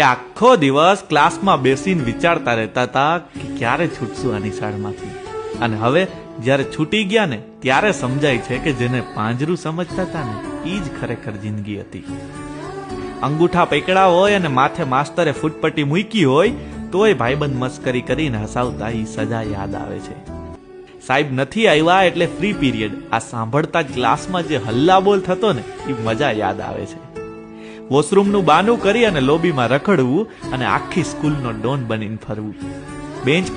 કે આખો દિવસ ક્લાસમાં બેસીને વિચારતા રહેતા હતા કે ક્યારે છૂટશું આ નિશાળમાંથી. અને હવે જ્યારે છૂટી ગયા ને ત્યારે સમજાય છે કે જેને પાંજરું સમજતા હતા ને એ જ ખરેખર જિંદગી હતી. અંગૂઠા પકડા હોય અને માથે માસ્તરે ફૂટપટ્ટી મૂકી હોય તોય ભાઈબંધ મસ્કરી કરીને હસાવતા એ સજા યાદ આવે છે. સાહેબ નથી આવ્યા એટલે ફ્રી પીરિયડ આ સાંભળતા ક્લાસમાં જે હલ્લાબોલ થતો ને એ મજા યાદ આવે છે. વોશરૂમનું બાનું કરી અને લોબીમાં રખડવું અને આખી સ્કૂલનો ડોન બનીને ફરવું. બેન્ચ